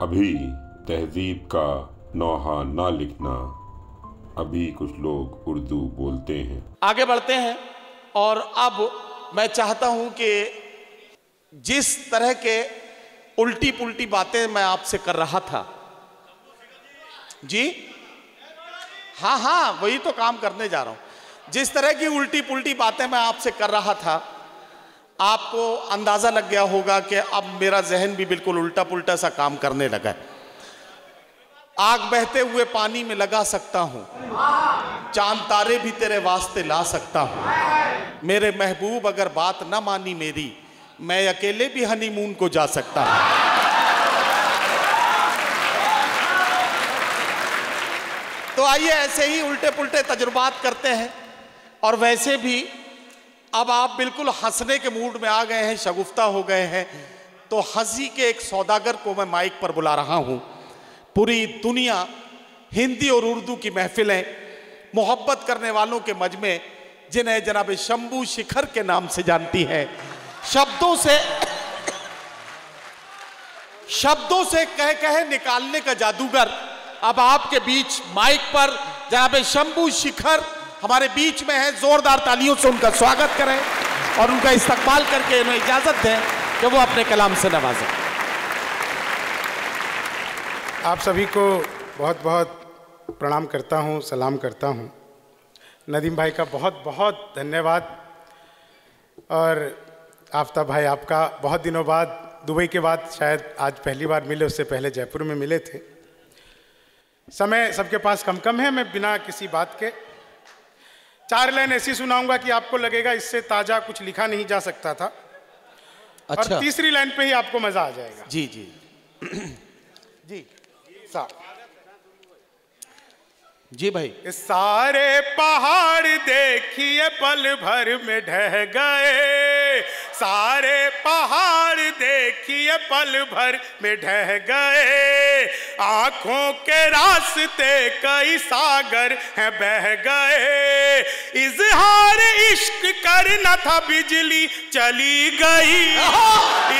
अभी तहजीब का नौहा ना लिखना, अभी कुछ लोग उर्दू बोलते हैं। आगे बढ़ते हैं और अब मैं चाहता हूं कि जिस तरह के उल्टी पुल्टी बातें मैं आपसे कर रहा था जी, हाँ वही तो काम करने जा रहा हूं। जिस तरह की उल्टी पुल्टी बातें मैं आपसे कर रहा था, आपको अंदाजा लग गया होगा कि अब मेरा जहन भी बिल्कुल उल्टा पुल्टा सा काम करने लगा है। आग बहते हुए पानी में लगा सकता हूं, चांद तारे भी तेरे वास्ते ला सकता हूं। मेरे महबूब अगर बात ना मानी मेरी, मैं अकेले भी हनीमून को जा सकता हूं। तो आइए ऐसे ही उल्टे पुल्टे तजुर्बात करते हैं। और वैसे भी अब आप बिल्कुल हंसने के मूड में आ गए हैं, शगुफ्ता हो गए हैं, तो हंसी के एक सौदागर को मैं माइक पर बुला रहा हूं। पूरी दुनिया हिंदी और उर्दू की महफिलें, मोहब्बत करने वालों के मजमे, जिन्हें जनाब शंभू शिखर के नाम से जानती है, शब्दों से कह कह निकालने का जादूगर, अब आपके बीच माइक पर जनाब शंभू शिखर हमारे बीच में है। जोरदार तालियों से उनका स्वागत करें और उनका इस्तकबाल करके उन्हें इजाजत दें कि वो अपने कलाम से नवाजें। आप सभी को बहुत बहुत प्रणाम करता हूँ, सलाम करता हूँ। नदीम भाई का बहुत बहुत धन्यवाद। और आफ्ताब भाई, आपका बहुत दिनों बाद, दुबई के बाद शायद आज पहली बार मिले, उससे पहले जयपुर में मिले थे। समय सबके पास कम कम है, मैं बिना किसी बात के 4 लाइन ऐसी सुनाऊंगा कि आपको लगेगा इससे ताज़ा कुछ लिखा नहीं जा सकता था। अच्छा। और तीसरी लाइन पे ही आपको मज़ा आ जाएगा। जी जी जी साहब जी भाई। सारे पहाड़ देखिए पल भर में ढह गए, सारे पहाड़ देखिए पल भर में ढह गए, आंखों के रास्ते कई सागर हैं बह गए, इजहार इश्क करना था बिजली चली गई,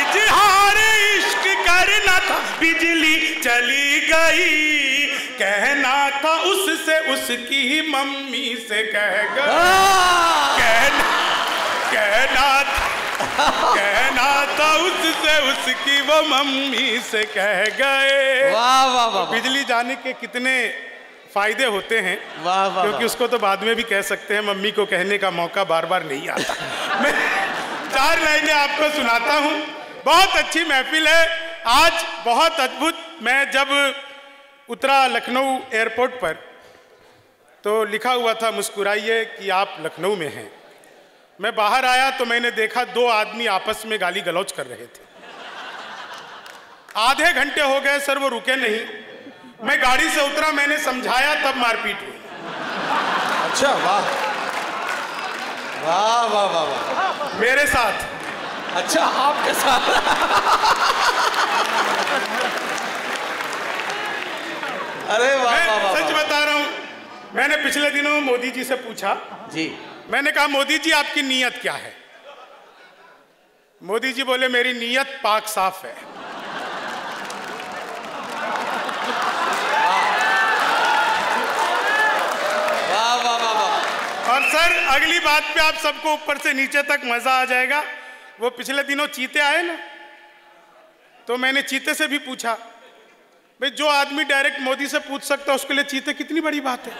इजहार इश्क करना था बिजली चली गई, कहना था उससे उसकी मम्मी से कह गए, कहना था उससे उसकी वो मम्मी से कह गए। वाह वाह वाह। बिजली जाने के कितने फायदे होते हैं। वाह वाह। क्योंकि उसको तो बाद में भी कह सकते हैं, मम्मी को कहने का मौका बार बार नहीं आता। मैं 4 लाइनें आपको सुनाता हूँ। बहुत अच्छी महफिल है आज, बहुत अद्भुत। मैं जब उतरा लखनऊ एयरपोर्ट पर तो लिखा हुआ था मुस्कुराइए कि आप लखनऊ में हैं। मैं बाहर आया तो मैंने देखा 2 आदमी आपस में गाली गलौज कर रहे थे। आधे घंटे हो गए सर, वो रुके नहीं। मैं गाड़ी से उतरा, मैंने समझाया, तब मारपीट हुई। अच्छा, वाह वाह वाह वाह वाह। मेरे साथ। अच्छा, आपके साथ। अरे वाह वाह वाह। सच बता रहा हूं, मैंने पिछले दिनों मोदी जी से पूछा जी, मैंने कहा मोदी जी आपकी नीयत क्या है? मोदी जी बोले मेरी नीयत पाक साफ है। वाह वाह वाह वाह। और सर अगली बात पे आप सबको ऊपर से नीचे तक मजा आ जाएगा। वो पिछले दिनों चीते आए ना, तो मैंने चीते से भी पूछा, भाई जो आदमी डायरेक्ट मोदी से पूछ सकता है उसके लिए चीते कितनी बड़ी बात है।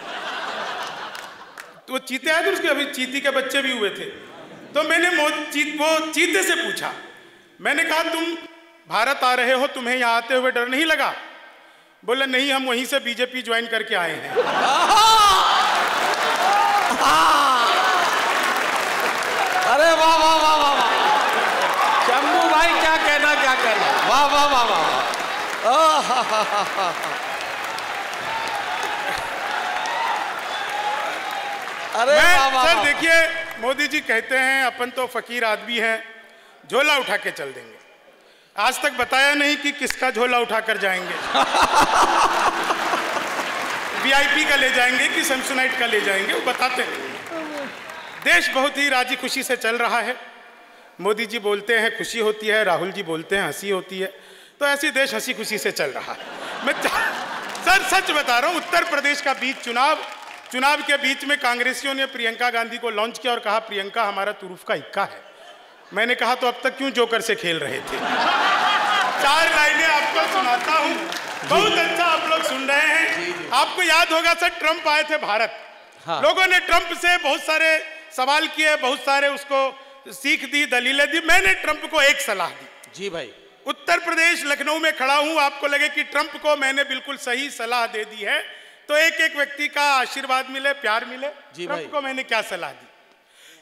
तो वो चीते आए थे, उसके अभी चीती के बच्चे भी हुए थे। तो मैंने वो चीते से पूछा, मैंने कहा तुम भारत आ रहे हो, तुम्हें यहाँ आते हुए डर नहीं लगा? बोले नहीं, हम वहीं से बीजेपी ज्वाइन करके आए हैं। अरे वाह वाह वाह वाह वाह। शंभू भाई क्या कहना, क्या कहना। वाह वाह वाह वाह वाह। अरे सर देखिए, मोदी जी कहते हैं अपन तो फकीर आदमी हैं, झोला उठा के चल देंगे। आज तक बताया नहीं कि किसका झोला उठाकर जाएंगे। वीआईपी का ले जाएंगे कि सैमसोनाइट का ले जाएंगे, वो बताते हैं। देश बहुत ही राजी खुशी से चल रहा है। मोदी जी बोलते हैं खुशी होती है, राहुल जी बोलते हैं हंसी होती है। तो ऐसे देश हंसी खुशी से चल रहा है। मैं सर सच बता रहा हूँ, उत्तर प्रदेश का बीच चुनाव के बीच में कांग्रेसियों ने प्रियंका गांधी को लॉन्च किया और कहा प्रियंका हमारा तुरुफ का इक्का है। मैंने कहा तो अब तक क्यों जोकर से खेल रहे थे। 4 लाइनें आपको सुनाता हूँ, बहुत अच्छा आप लोग सुन रहे हैं। आपको याद होगा सर, ट्रंप आए थे भारत। हाँ। लोगों ने ट्रंप से बहुत सारे सवाल किए, बहुत सारे उसको सीख दी, दलीलें दी। मैंने ट्रंप को एक सलाह दी। जी भाई, उत्तर प्रदेश लखनऊ में खड़ा हूं, आपको लगे कि ट्रंप को मैंने बिल्कुल सही सलाह दे दी है तो एक एक व्यक्ति का आशीर्वाद मिले, प्यार मिले। ट्रंप को मैंने क्या सलाह दी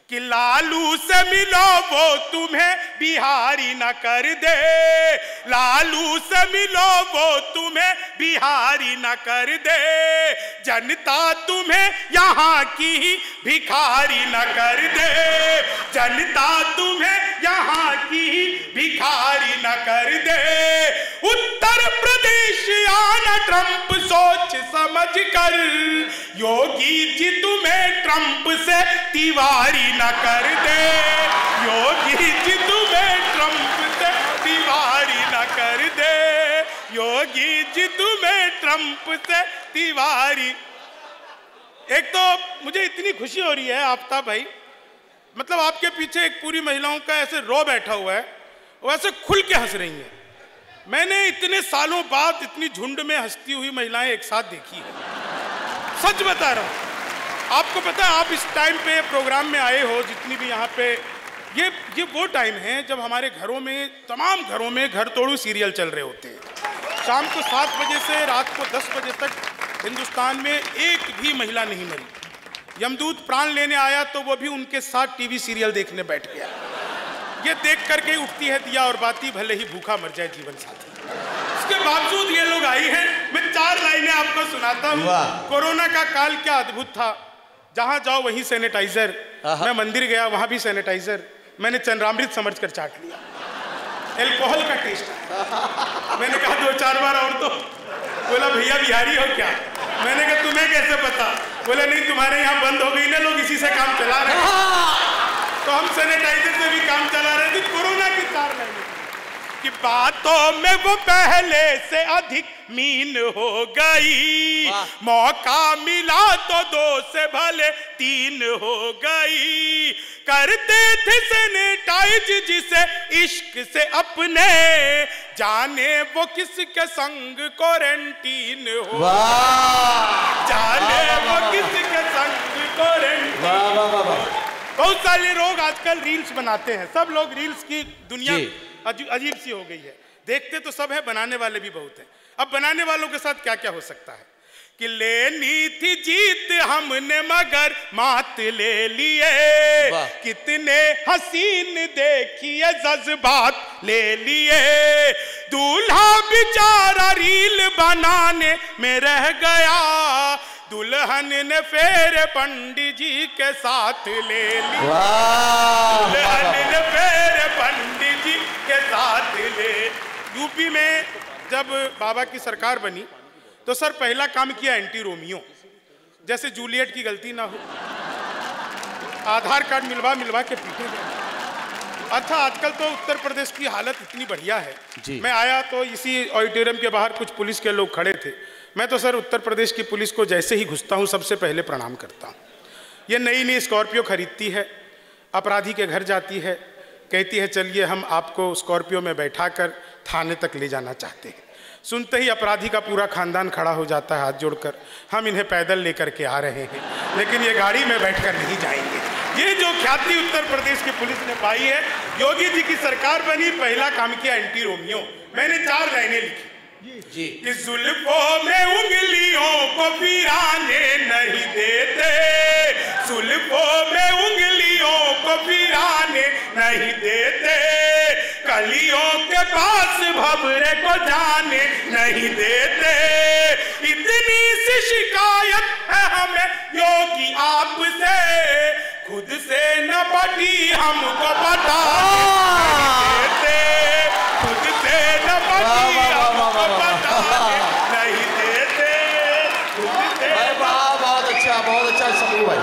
कि लालू से मिलो वो तुम्हें बिहारी न कर दे, लालू से मिलो वो तुम्हें बिहारी न कर दे, जनता तुम्हें यहाँ की भिखारी न कर दे, जनता तुम्हें यहाँ की भिखारी न कर दे। उत्तर प्रदेश आना ट्रंप सोच समझ कर, योगी जी तुम्हें ट्रंप से तिवारी न कर दे, योगी जी तुम्हें ट्रंप से तिवारी न कर दे, योगी जी तुम्हें ट्रंप से तिवारी। एक तो मुझे इतनी खुशी हो रही है आफ्ताब भाई, मतलब आपके पीछे एक पूरी महिलाओं का ऐसे रो बैठा हुआ है, वो ऐसे खुल के हंस रही हैं। मैंने इतने सालों बाद इतनी झुंड में हंसती हुई महिलाएं एक साथ देखी है, सच बता रहा हूं। आपको पता है, आप इस टाइम पे प्रोग्राम में आए हो, जितनी भी यहाँ पे ये वो टाइम है जब हमारे घरों में, तमाम घरों में घर तोड़ू सीरियल चल रहे होते हैं। शाम को 7 बजे से रात को 10 बजे तक हिंदुस्तान में एक भी महिला नहीं मरी। यमदूत प्राण लेने आया तो वो भी उनके साथ टीवी सीरियल देखने बैठ गया। ये देख करके उठती है दिया और बाती, भले ही भूखा मर जाए जीवन साथी। उसके बावजूद ये लोग आई हैं। मैं 4 लाइनें आपको सुनाता हूँ। कोरोना का काल क्या अद्भुत था, जहां जाओ वहीं सैनिटाइजर। मैं मंदिर गया, वहां भी सैनिटाइजर। मैंने चंद्रामृत समझकर चाट लिया, एल्कोहल का टेस्ट। मैंने कहा 2-4 बार और तो। बोला भैया बिहारी हो क्या? मैंने कहा तुम्हें कैसे पता? बोला नहीं, तुम्हारे यहाँ बंद हो गई ना, लोग इसी से काम चला रहे हैं। तो हम सैनिटाइजर से भी काम चला रहे थे। कोरोना की 4 लाइनें कि बातों में वो पहले से अधिक मीन हो गई, मौका मिला तो 2 से भले 3 हो गई, करते थे सैनिटाइज जिसे इश्क से अपने, जाने वो किसके संग क्वारंटीन हो, जाने वो किसके संग क्वारंटीन। बहुत सारे लोग आजकल रील्स बनाते हैं, सब लोग रील्स की दुनिया अजीब सी हो गई है। देखते तो सब है, बनाने वाले भी बहुत हैं। अब बनाने वालों के साथ क्या क्या हो सकता है कि लेनी थी जीत हमने मगर मात ले लिए, कितने हसीन देखिए जज्बात ले लिए, दूल्हा बेचारा रील बनाने में रह गया, दुल्हन ने फेरे पंडित जी के साथ ले लिया, दुल्हन ने फेरे पंडित जी के साथ ले। यूपी में जब बाबा की सरकार बनी तो सर पहला काम किया एंटी रोमियो, जैसे जूलियट की गलती ना हो, आधार कार्ड मिलवा के पीटे गए। अच्छा, आजकल तो उत्तर प्रदेश की हालत इतनी बढ़िया है। मैं आया तो इसी ऑडिटोरियम के बाहर कुछ पुलिस के लोग खड़े थे। मैं तो सर उत्तर प्रदेश की पुलिस को जैसे ही घुसता हूँ सबसे पहले प्रणाम करता हूँ। ये नई स्कॉर्पियो खरीदती है, अपराधी के घर जाती है, कहती है चलिए हम आपको स्कॉर्पियो में बैठाकर थाने तक ले जाना चाहते हैं। सुनते ही अपराधी का पूरा खानदान खड़ा हो जाता है हाथ जोड़कर, हम इन्हें पैदल लेकर के आ रहे हैं, लेकिन ये गाड़ी में बैठकर नहीं जाएंगे। ये जो ख्याति उत्तर प्रदेश की पुलिस ने पाई है, योगी जी की सरकार बनी, पहला काम किया एंटी रोमियो। मैंने 4 लाइनें लिखी कि जुल्फों में उंगलियों को फिराने नहीं देते, जुल्फों में उंगलियों को फिराने नहीं देते, कलियों के पास भंवरे को जाने नहीं देते, इतनी सी शिकायत है हमें योगी आपसे, खुद से न पटी हमको बता देते, खुद से न पटी हमको बताने नहीं देते, खुद से। बहुत अच्छा समूह भाई।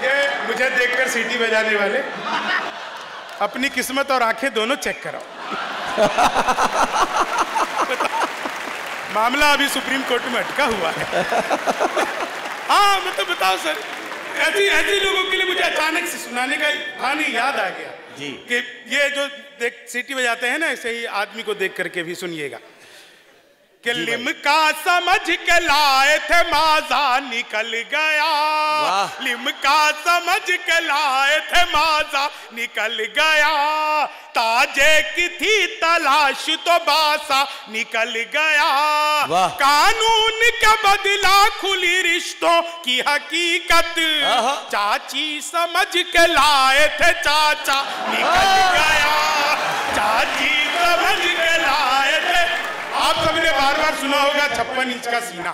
ये मुझे देखकर सीटी बजाने वाले अपनी किस्मत और आंखें दोनों चेक कराओ। मामला अभी सुप्रीम कोर्ट में अटका हुआ है। हाँ मतलब बताओ सर, ऐसे लोगों के लिए मुझे अचानक से सुनाने का कहानी याद आ गया जी कि ये जो देख सीटी बजाते हैं ना, ऐसे ही आदमी को देख करके भी सुनिएगा कि लिमका समझ के लाए थे माजा निकल गया, लिमका समझ के लाए थे माजा निकल गया, ताजे की थी तलाश तो बासा निकल गया, कानून के बदला खुली रिश्तों की हकीकत, चाची समझ के लाए थे चाचा निकल गया, चाची समझ के लाए थे। आप सबने बार बार सुना होगा 56 इंच का सीना,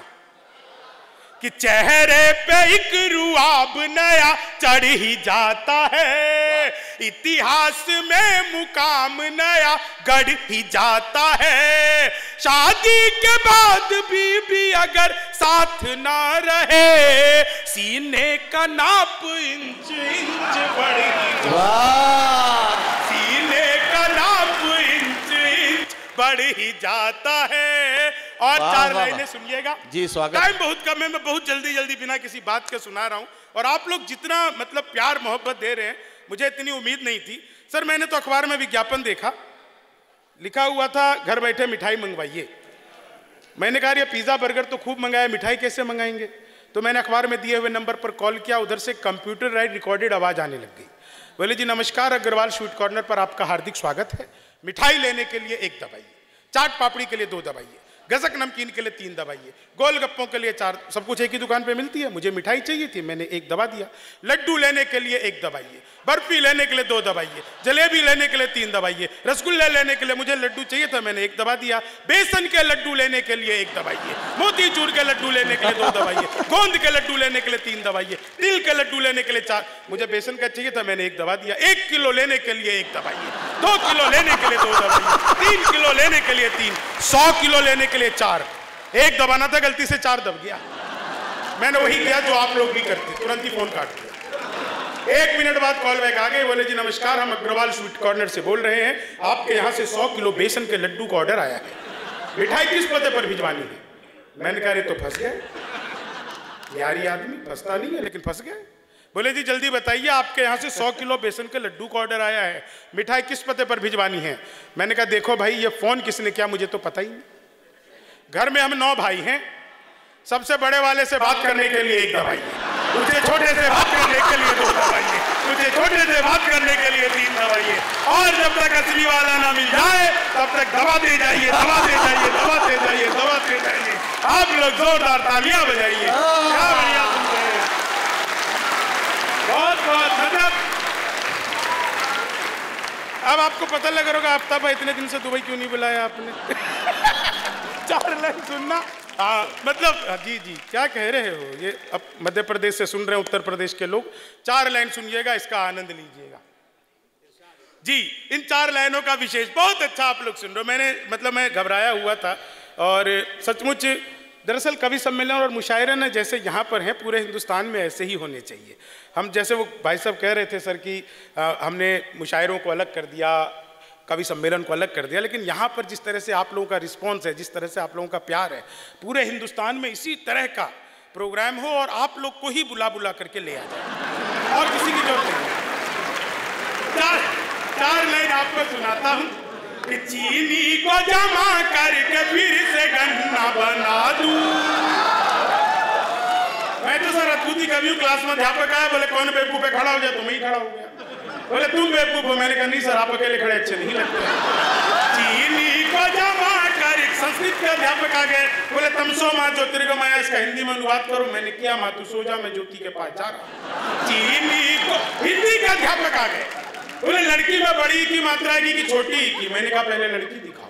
कि चेहरे पे एक रुआब नया चढ़ ही जाता है, इतिहास में मुकाम नया गढ़ ही जाता है, शादी के बाद भी अगर साथ ना रहे, सीने का नाप इंच इंच बढ़ ही सीने का नाप इंच इंच बढ़ ही जाता है। और चार लाइनें सुनिएगा जी, स्वागत। टाइम बहुत कम है, मैं बहुत जल्दी बिना किसी बात के सुना रहा हूं, और आप लोग जितना मतलब प्यार मोहब्बत दे रहे हैं, मुझे इतनी उम्मीद नहीं थी। सर मैंने तो अखबार में विज्ञापन देखा, लिखा हुआ था घर बैठे मिठाई मंगवाइए। मैंने कहा ये पिज्जा बर्गर तो खूब मंगाया, मिठाई कैसे मंगाएंगे? तो मैंने अखबार में दिए हुए नंबर पर कॉल किया, उधर से कंप्यूटर रिकॉर्डेड आवाज आने लग गई। बोले जी नमस्कार, अग्रवाल स्वीट कॉर्नर पर आपका हार्दिक स्वागत है, मिठाई लेने के लिए 1 दबाइए, चाट पापड़ी के लिए 2 दबाइए, गजक नमकीन के लिए 3 दबाइए, गोलगप्पों के लिए 4, सब कुछ एक ही दुकान पे मिलती है। मुझे मिठाई चाहिए थी, मैंने 1 दबा दिया। लड्डू लेने के लिए 1 दबाइए, बर्फी लेने के लिए 2 दबाइए, जलेबी लेने के लिए 3 दबाइए, रसगुल्ला लेने के लिए मुझे लड्डू चाहिए था, मैंने 1 दबा दिया। बेसन के लड्डू लेने के लिए 1 दबाइए, मोती चूर के लड्डू लेने के लिए 2 दबाइए, गोंद के लड्डू लेने के लिए 3 दबाइए, तिल के लड्डू लेने के लिए 4, मुझे बेसन का चाहिए था, मैंने 1 दबा दिया। 1 किलो लेने के लिए 1 दबाइए, 2 किलो लेने के लिए 2 दबाइए, 3 किलो लेने के लिए 3, 100 किलो लेने के लिए 4। 1 दबाना था, गलती से 4 दब गया। मैंने वही किया जो आप लोग भी करते, तुरंत ही फोन काट दिया। 1 मिनट बाद कॉल बैक आ गई, बोले जी नमस्कार, हम अग्रवाल स्वीट कॉर्नर से बोल रहे हैं, आपके यहाँ से 100 किलो बेसन के लड्डू का ऑर्डर आया है, मिठाई किस पते पर भिजवानी है? मैंने कहा तो फंस गए यारी, आदमी फंसता नहीं है लेकिन फंस गए। बोले जी जल्दी बताइए, आपके यहाँ से 100 किलो बेसन के लड्डू का ऑर्डर आया है, मिठाई किस पते पर भिजवानी है? मैंने कहा देखो भाई, ये फोन किसने किया मुझे तो पता ही नहीं, घर में हम 9 भाई हैं, सबसे बड़े वाले से बात करने के लिए 1 दबाइए, मुझे छोटे से बात करने के लिए 2 दबाइए, मुझे छोटे से बात करने के लिए 3 दबाइए, और जब तक असली वाला ना मिल जाए तब तक दबाते जाइए, दबाते जाइए, दबाते जाइए, दबाते जाइए। आप लोग जोरदार तालियां बजाइए, क्या बढ़िया सुनते हैं, बहुत बहुत मतलब। अब आपको पता लग रहा होगा आफ्ताब भाई इतने दिन से दुबई क्यों नहीं बुलाया आपने? 4 लाइन सुनना। मतलब जी जी क्या कह रहे हो, ये अब मध्य प्रदेश से सुन रहे हैं उत्तर प्रदेश के लोग, 4 लाइन सुनिएगा, इसका आनंद लीजिएगा जी। इन 4 लाइनों का विशेष बहुत अच्छा आप लोग सुन रहे हो। मैंने मतलब मैं घबराया हुआ था, और सचमुच दरअसल कवि सम्मेलन और मुशायरे ना जैसे यहाँ पर हैं, पूरे हिंदुस्तान में ऐसे ही होने चाहिए। हम जैसे वो भाई साहब कह रहे थे सर कि हमने मुशायरों को अलग कर दिया, कवि सम्मेलन को अलग कर दिया, लेकिन यहाँ पर जिस तरह से आप लोगों का रिस्पॉन्स है, जिस तरह से आप लोगों का प्यार है, पूरे हिंदुस्तान में इसी तरह का प्रोग्राम हो और आप लोग को ही बुला बुला करके ले आ जाए, और किसी की जरूरत नहीं। 4 लाइन आपको सुनाता हूँ कि चीनी को जमा करके फिर से गन्ना बना दूं। मैं तो सर अद्भुत कवि हूँ, क्लास में अध्यापक आया, बोले कौन बेवकूफ पे खड़ा हो जाए, तुम ही खड़ा हो गया। बोले तुम बेवकूफ हो, मैंने कहा नहीं सर, आप अकेले खड़े अच्छे नहीं लगते। चीनी को जमा कर, संस्कृत के अध्यापक आ गए, बोले तमसो माँ ज्योतिर्गमय, इसका हिंदी में अनुवाद करो। मैंने किया, माँ तू सो जा, मैं ज्योति के पास जा रहा। चीनी को, हिंदी के अध्यापक आ गए, बोले लड़की में बड़ी की मात्रा की कि छोटी की? मैंने कहा पहले लड़की दिखाओ।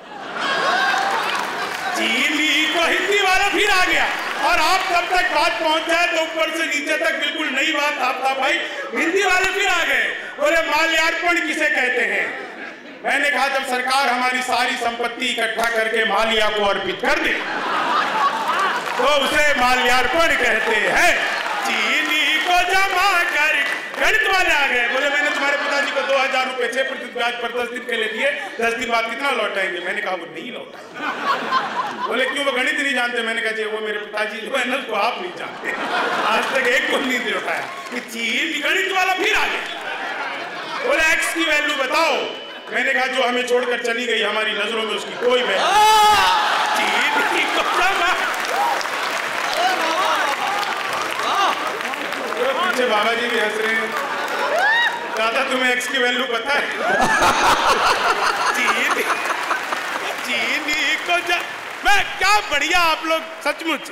चीनी को हिंदी वाला फिर आ गया, और आप तब तक बात पहुंच जाए तो ऊपर से नीचे तक बिल्कुल नई बात आफ्ताब भाई, हिंदी वाले फिर आ गए, बोले माल्यार्पण किसे कहते हैं? मैंने कहा जब सरकार हमारी सारी संपत्ति इकट्ठा करके मालिया को अर्पित कर दे तो उसे माल्यार्पण कहते हैं। चीनी को जमा कर गणित वाले आ गए, बोले मैंने तुम्हारे पिताजी को 2000 रुपए 6% ब्याज पर 10 दिन के लिए दिए, 10 दिन बाद कितना लौटाएंगे? मैंने कहा वो नहीं लौटाएंगे। बोले क्यों? वो गणित नहीं जानते। मैंने कहा जी वो मेरे पिताजी जो है ना उसको आप नहीं जानते, आज तक एक को नहीं लौटाया। गणित वाला फिर आ गया, बोले एक्स की वैल्यू बताओ। मैंने कहा जो हमें छोड़कर चली गई हमारी नजरों में उसकी कोई वैल्यू। पीछे बाबा जी भी हंस रहे हैं। दादा तुम्हें एक्स की वैल्यू पता है? चीनी को मैं क्या बढ़िया आप लोग सचमुच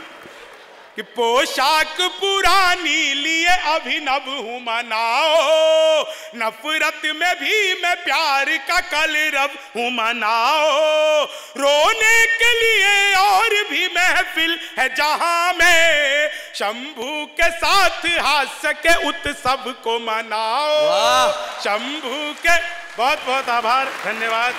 कि पोशाक पुरानी लिए अभिनव हूँ मनाओ, नफरत में भी मैं प्यार का कलरव हूँ मनाओ, रोने के लिए और भी महफिल है जहां में शंभू के साथ हास्य के उत्सव को मनाओ। शंभू के बहुत बहुत आभार, धन्यवाद।